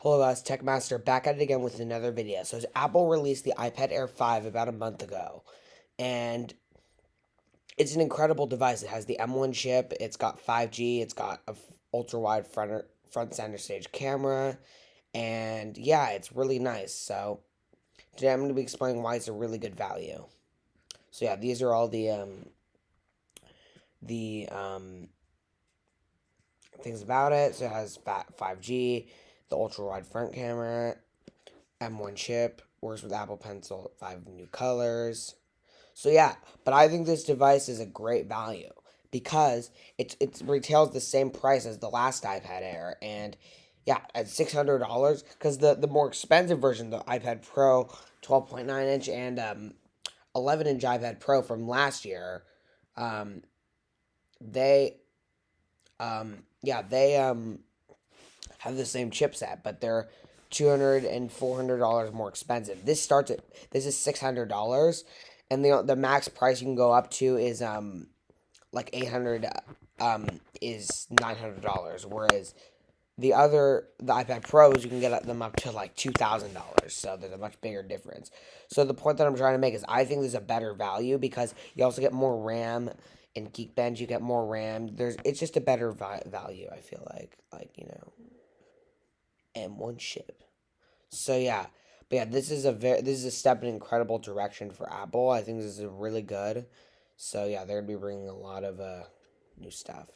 Hello guys, Techmaster back at it again with another video. So Apple released the iPad Air 5 about a month ago, and it's an incredible device. It has the M1 chip, it's got 5G, it's got a ultra wide front center stage camera, and yeah, it's really nice. So today I'm going to be explaining why it's a really good value. So yeah, these are all the things about it. So it has 5G, the ultra wide front camera, M1 chip, works with Apple Pencil, 5 new colors. So yeah, but I think this device is a great value because it retails the same price as the last iPad Air, and yeah, at $600. Because the more expensive version, the iPad Pro 12.9 inch and 11-inch iPad Pro from last year, um, they they have the same chipset, but they're $200 and $400 more expensive. This is $600, and the max price you can go up to is like 800 is $900, whereas the iPad Pros you can get them up to like $2,000. So there's a much bigger difference. So the point that I'm trying to make is I think there's a better value because you also get more RAM. In Geekbench, you get more RAM. It's just a better value. I feel like M1 chip. So yeah, but yeah, this is a step in an incredible direction for Apple. I think this is really good. So yeah, they're gonna be bringing a lot of new stuff.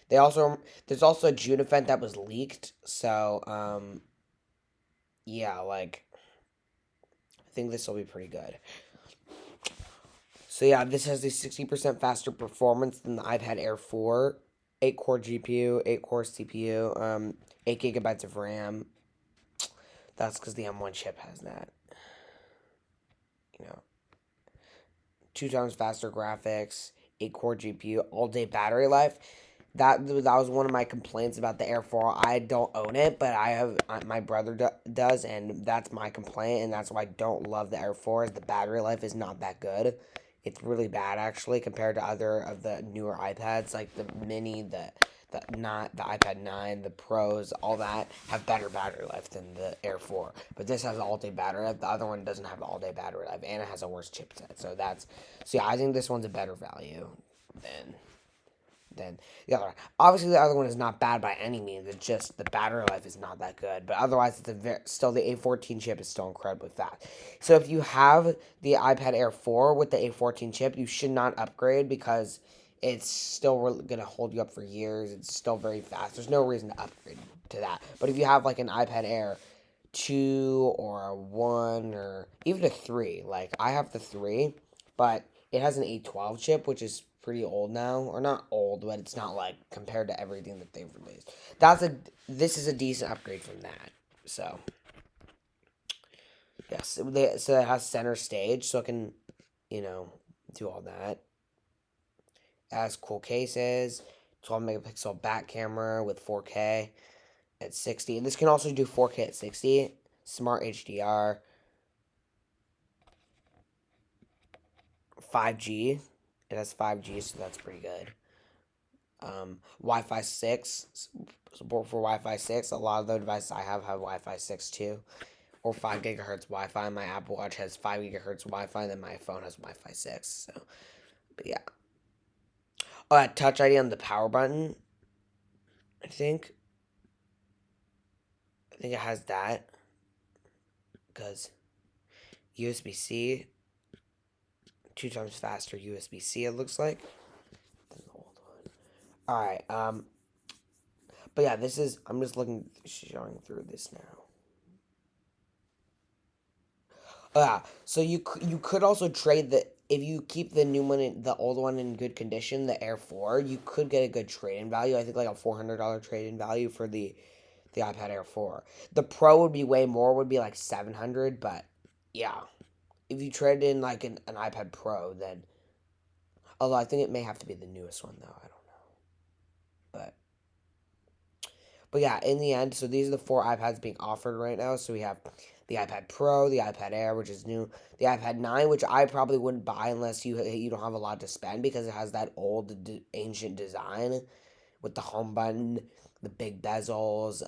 There's also a June event that was leaked. So yeah, like I think this will be pretty good. So yeah, this has a 60% faster performance than the iPad Air 4, 8-core GPU, 8-core CPU, 8 GB of RAM. That's because the M1 chip has that. You know, 2 times faster graphics, 8-core GPU, all-day battery life. That was one of my complaints about the Air 4. I don't own it, but my brother does, and that's my complaint, and that's why I don't love the Air 4. Is the battery life is not that good. It's really bad actually compared to other of the newer iPads like the Mini, the iPad 9, the Pros, all that have better battery life than the Air 4. But this has all day battery life. The other one doesn't have all day battery life, and it has a worse chipset. So yeah, I think this one's a better value than the other one. Obviously, the other one is not bad by any means. It's just the battery life is not that good. But otherwise, still the A14 chip is still incredibly fast. So if you have the iPad Air 4 with the A14 chip, you should not upgrade because it's still going to hold you up for years. It's still very fast. There's no reason to upgrade to that. But if you have like an iPad Air 2 or a 1 or even a 3, like I have the 3, but it has an A12 chip, which is pretty old now, or not old, but it's not like compared to everything that they've released. This is a decent upgrade from that. So yes, so it has center stage, so it can do all that. It has cool cases, 12 megapixel back camera with 4K at 60. And this can also do 4K at 60. Smart HDR, 5G. It has 5G, so that's pretty good. Wi-Fi 6, support for Wi-Fi 6. A lot of the devices I have Wi-Fi 6 too, or 5 gigahertz Wi-Fi. My Apple Watch has 5 gigahertz Wi-Fi, and then my phone has Wi-Fi 6. So, but yeah. Oh, Touch ID on the power button. I think it has that because USB-C, 2 times faster USB-C. It looks like than the old one. All right. But yeah, I'm just showing through this now. Yeah, so you could also trade if you keep the new one, the old one in good condition, the Air 4, you could get a good trade-in value. I think like a $400 trade-in value for the iPad Air 4. The Pro would be way more, would be like 700, but yeah. If you trade in like an iPad Pro, then although I think it may have to be the newest one though, I don't know. But yeah, in the end, so these are the 4 iPads being offered right now. So we have the iPad Pro, the iPad Air, which is new, the iPad 9, which I probably wouldn't buy unless you don't have a lot to spend because it has that old ancient design with the home button, the big bezels.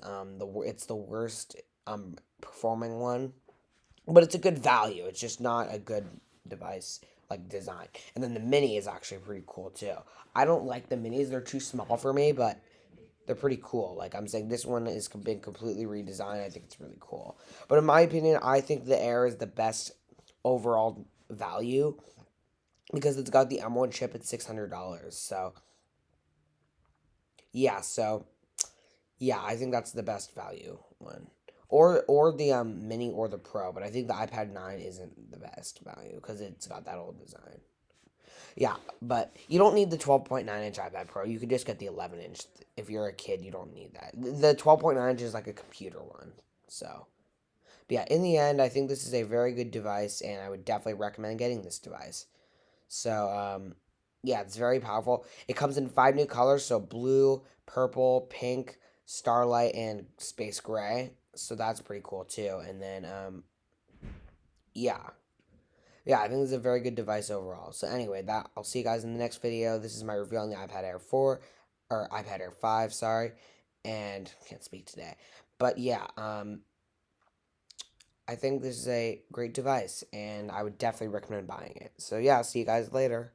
It's the worst performing one, but it's a good value. It's just not a good device like design. And then the mini is actually pretty cool too. I don't like the minis; they're too small for me, but they're pretty cool. Like I'm saying, this one has been completely redesigned. I think it's really cool. But in my opinion, I think the Air is the best overall value because it's got the M1 chip at $600. So yeah, I think that's the best value one. Or the mini or the Pro, but I think the iPad 9 isn't the best value because it's got that old design. Yeah, but you don't need the 12.9-inch iPad Pro. You could just get the 11-inch. If you're a kid, you don't need that. The 12.9-inch is like a computer one. So, but yeah, in the end, I think this is a very good device, and I would definitely recommend getting this device. So, yeah, it's very powerful. It comes in 5 new colors, so blue, purple, pink, starlight, and space gray. So that's pretty cool too. And then, yeah. Yeah, I think this is a very good device overall. So anyway, that I'll see you guys in the next video. This is my review on the iPad Air 4 or iPad Air 5, sorry. And can't speak today. But yeah, I think this is a great device and I would definitely recommend buying it. So yeah, I'll see you guys later.